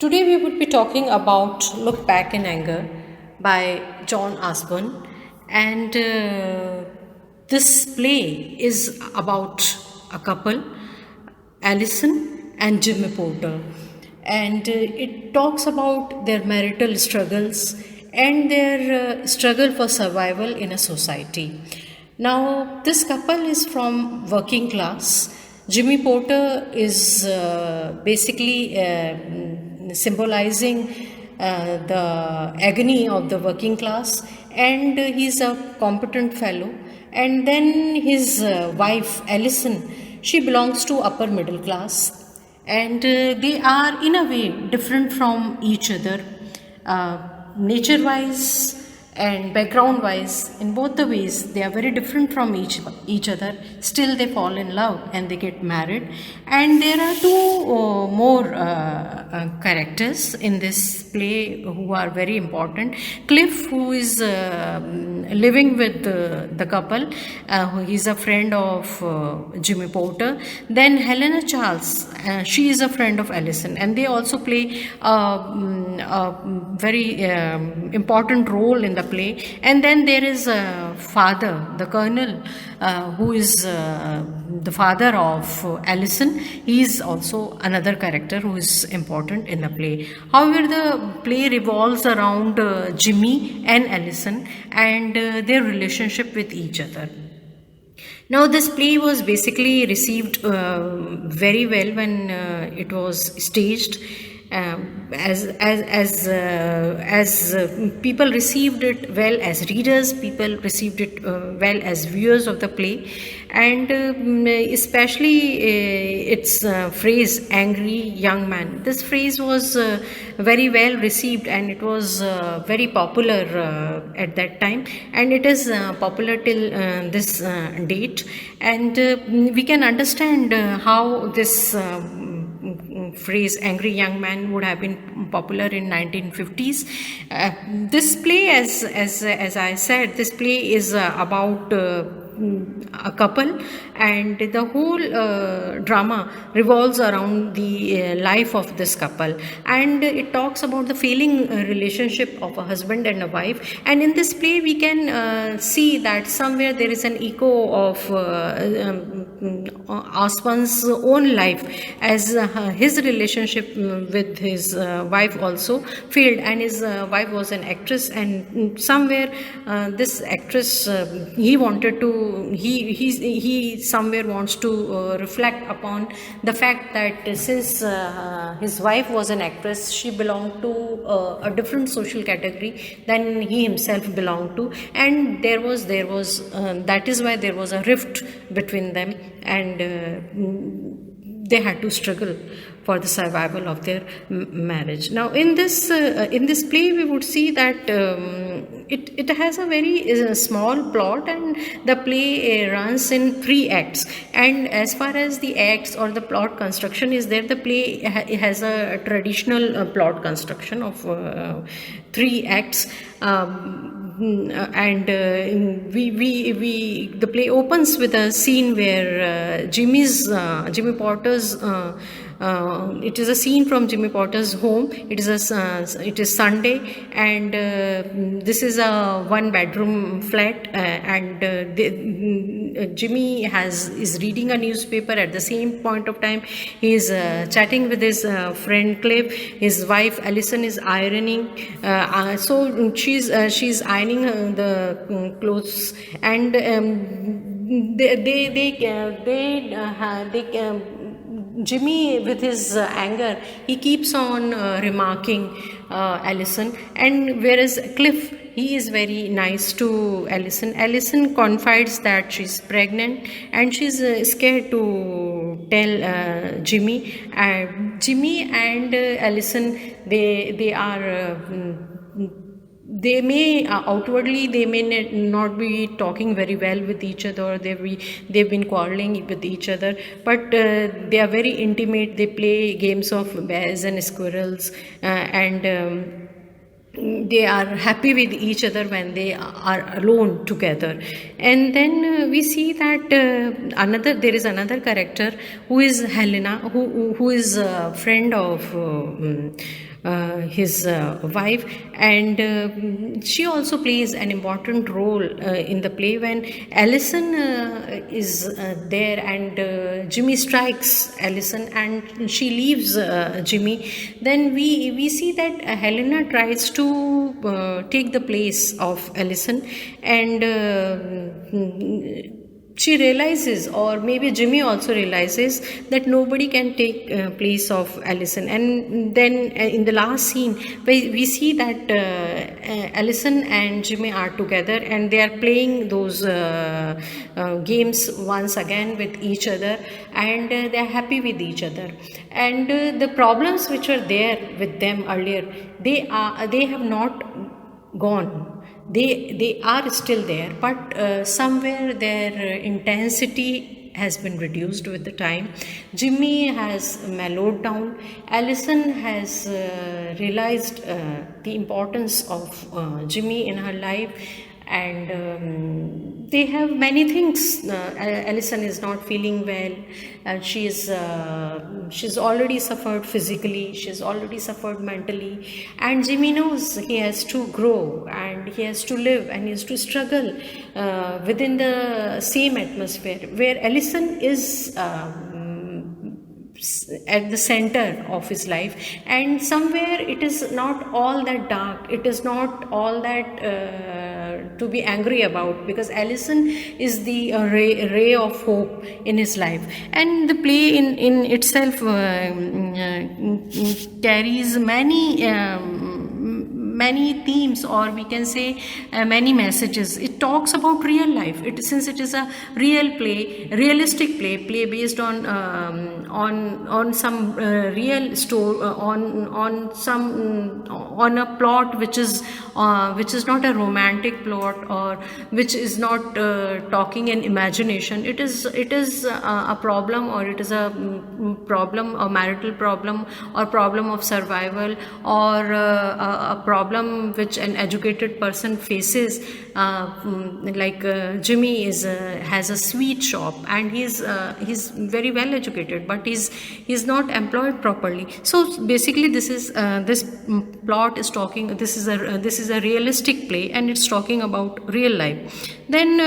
Today we would be talking about Look Back in Anger by John Osborne. And this play is about a couple, Allison and Jimmy Porter. And it talks about their marital struggles and their struggle for survival in a society. Now, this couple is from working class. Jimmy Porter is basically symbolizing the agony of the working class, and he's a competent fellow. And then his wife, Allison, she belongs to upper middle class, and they are in a way different from each other, nature wise and background wise. In both the ways they are very different from each other. Still they fall in love and they get married. And there are two more characters in this play who are very important. Cliff, who is living with the couple, he is a friend of Jimmy Porter. Then Helena Charles, she is a friend of Allison, and they also play a very important role in the play. And then there is a father, the colonel, who is the father of Allison. He is also another character who is important in the play. However, the play revolves around Jimmy and Allison and their relationship with each other. Now, this play was basically received very well when it was staged. As people received it well as readers, people received it well as viewers of the play, and especially its phrase "angry young man." This phrase was very well received, and it was very popular at that time, and it is popular till this date. And we can understand how this phrase "angry young man" would have been popular in 1950s. This play, as I said, this play is about a couple, and the whole drama revolves around the life of this couple, and it talks about the failing relationship of a husband and a wife. And in this play we can see that somewhere there is an echo of Osman's own life, as his relationship with his wife also failed, and his wife was an actress. And somewhere this actress, he somewhere wants to reflect upon the fact that since his wife was an actress, she belonged to a different social category than he himself belonged to, and there was that is why there was a rift between them, and they had to struggle for the survival of their marriage. Now, in this play, we would see that it has a very small plot, and the play runs in 3 acts. And as far as the acts or the plot construction is there, the play has a traditional plot construction of 3 acts. And the play opens with a scene where Jimmy Porter's it is a scene from Jimmy Porter's home. It is Sunday, and this is a 1 bedroom flat, and Jimmy is reading a newspaper. At the same point of time, he is chatting with his friend Cliff. His wife Allison is ironing, so she's ironing the clothes, and Jimmy, with his anger, he keeps on remarking Allison, and whereas Cliff, he is very nice to Allison. Allison confides that she's pregnant, and she's scared to tell Jimmy. Jimmy and Allison, they are. They may outwardly they may not be talking very well with each other, or they've been quarreling with each other, but they are very intimate. They play games of bears and squirrels, and they are happy with each other when they are alone together. And then we see that there is another character who is Helena, who is a friend of his wife, and she also plays an important role in the play. When Allison is there, and Jimmy strikes Allison and she leaves Jimmy, then we see that Helena tries to take the place of Allison, and she realizes, or maybe Jimmy also realizes, that nobody can take place of Allison. And then in the last scene, we see that Allison and Jimmy are together and they are playing those games once again with each other, and they are happy with each other. And the problems which were there with them earlier, they have not gone. They are still there, but somewhere their intensity has been reduced with the time. Jimmy has mellowed down. Allison has realized the importance of Jimmy in her life, and they have many things. Allison is not feeling well, and she's already suffered physically, she's already suffered mentally, and Jimmy knows he has to grow and he has to live and he has to struggle within the same atmosphere where Allison is at the center of his life. And somewhere it is not all that dark, it is not all that to be angry about, because Allison is the ray of hope in his life. And the play in itself carries many themes, or we can say many messages. It talks about real life. Since it is a realistic play based on some real story, on a plot which is not a romantic plot, or which is not talking in imagination. It is a problem, or it is a problem, a marital problem, or problem of survival, or a problem which an educated person faces, like Jimmy has a sweet shop, and he's very well educated, but he's not employed properly. So basically this plot is talking, this is a realistic play, and it's talking about real life. Then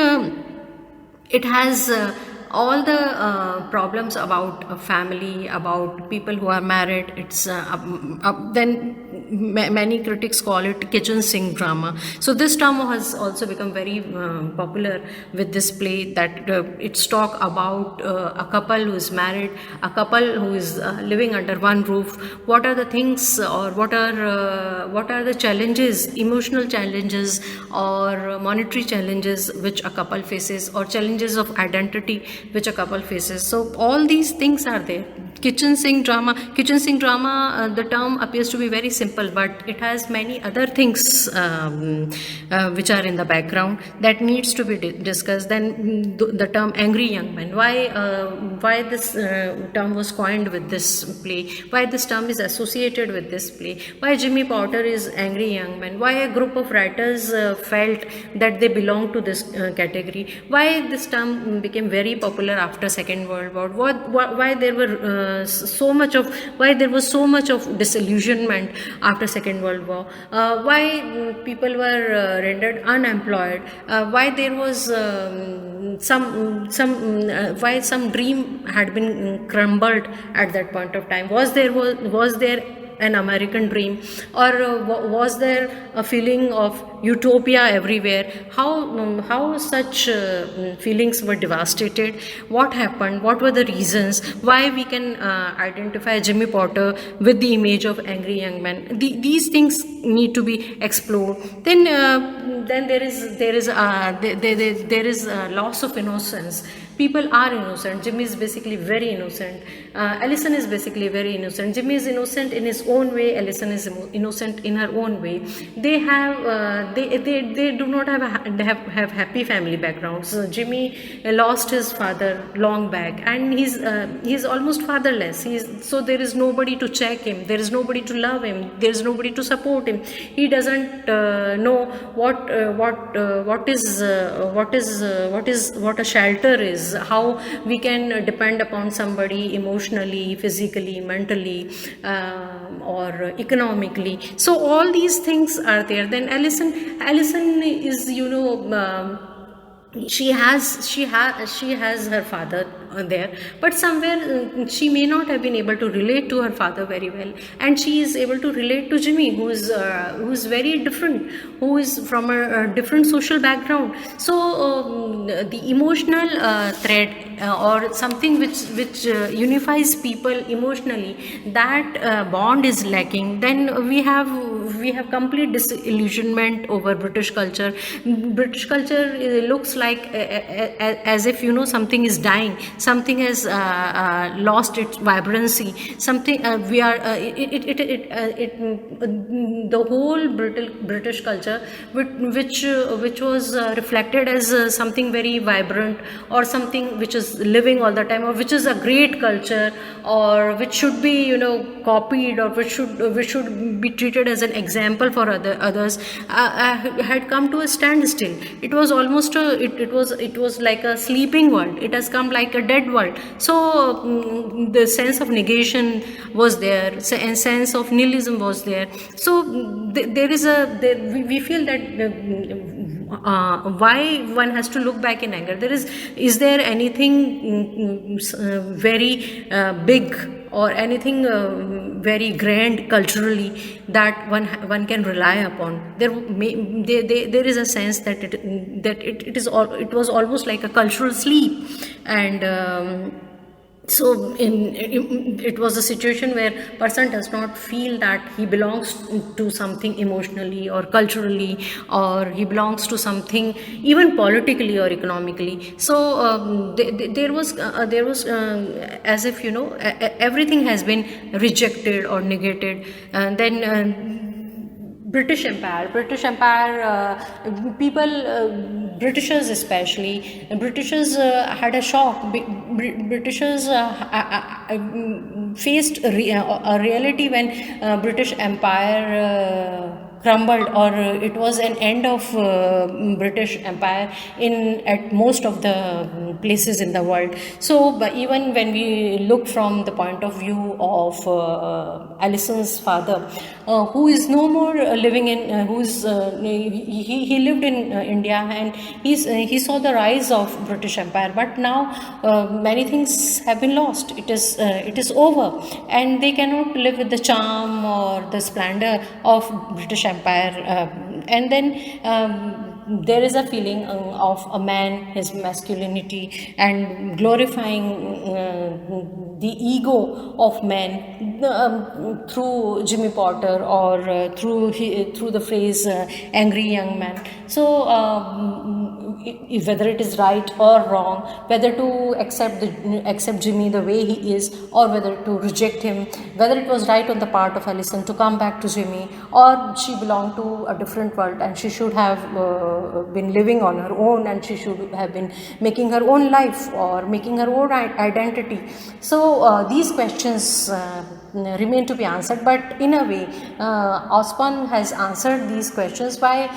it has all the problems about a family, about people who are married. It's then many critics call it kitchen sink drama. So this drama has also become very popular with this play, that it's talk about a couple who is married, a couple who is living under one roof. What are the things, or what are the challenges, emotional challenges or monetary challenges which a couple faces, or challenges of identity which a couple faces. So all these things are there. Kitchen sink drama, the term appears to be very simple, but it has many other things which are in the background that needs to be discussed. Then the term angry young man, why this term was coined with this play, why this term is associated with this play, why Jimmy Potter is angry young man, why a group of writers felt that they belong to this category, why this term became very popular after Second World War, why there was so much of disillusionment after Second World War, why people were rendered unemployed, why there was why some dream had been crumbled at that point of time. Was there an American dream, or was there a feeling of utopia everywhere? How such feelings were devastated? What happened? What were the reasons? Why we can identify Jimmy Potter with the image of angry young man? These things need to be explored. Then there is loss of innocence. People are innocent. Jimmy is basically very innocent. Allison is basically very innocent. Jimmy is innocent in his own way. Allison is innocent in her own way. They have they do not have happy family backgrounds. Jimmy lost his father long back, and he's almost fatherless. So there is nobody to check him. There is nobody to love him. There is nobody to support him. He doesn't know what a shelter is, how we can depend upon somebody emotionally, physically, mentally, or economically. So all these things are there. Then Allison is, she has her father there, but somewhere she may not have been able to relate to her father very well, and she is able to relate to Jimmy, who is very different, who is from a different social background. So the emotional thread, or something which unifies people emotionally, that bond is lacking. Then we have complete disillusionment over British culture. British culture looks like as if something is dying, something has lost its vibrancy, something we are the whole British culture, which was reflected as something very vibrant, or something which is living all the time, or which is a great culture, or which should be copied, or which should be treated as an example for others, had come to a standstill. It was almost it was like a sleeping world. It has come like a dead world. So the sense of negation was there, and sense of nihilism was there. So we feel that why one has to look back in anger. Is there anything very big, or anything very grand culturally that one can rely upon? There is a sense that it was almost like a cultural sleep, and so it was a situation where person does not feel that he belongs to something emotionally or culturally, or he belongs to something even politically or economically. So there was as if everything has been rejected or negated. And then British Empire, Britishers especially, Britishers had a shock. Britishers faced a reality when British Empire crumbled, or it was an end of British Empire at most of the places in the world. So but even when we look from the point of view of Allison's father, who is no more living in, he lived in India, and he saw the rise of British Empire, but now many things have been lost. It is over, and they cannot live with the charm or the splendor of British Empire. And then there is a feeling of a man, his masculinity, and glorifying the ego of men through Jimmy Potter, or through the phrase angry young man. So whether it is right or wrong, whether to accept Jimmy the way he is, or whether to reject him, whether it was right on the part of Allison to come back to Jimmy, or she belonged to a different world and she should have been living on her own, and she should have been making her own life or making her own identity. So these questions remain to be answered, but in a way Osborne has answered these questions by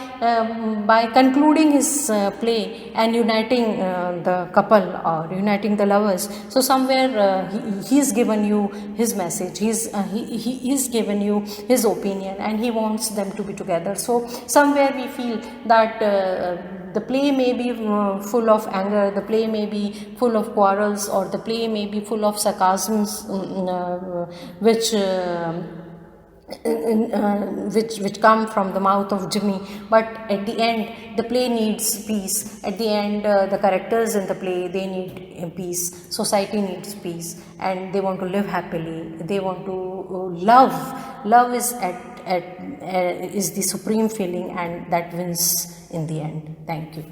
concluding his play and uniting the couple, or uniting the lovers. So somewhere he's given you his message, he's given you his opinion, and he wants them to be together. So somewhere we feel that the play may be full of anger, the play may be full of quarrels, or the play may be full of sarcasms, which come from the mouth of Jimmy. But at the end, the play needs peace. At the end, the characters in the play, they need peace. Society needs peace, and they want to live happily. They want to love. Love is is the supreme feeling, and that wins in the end. Thank you.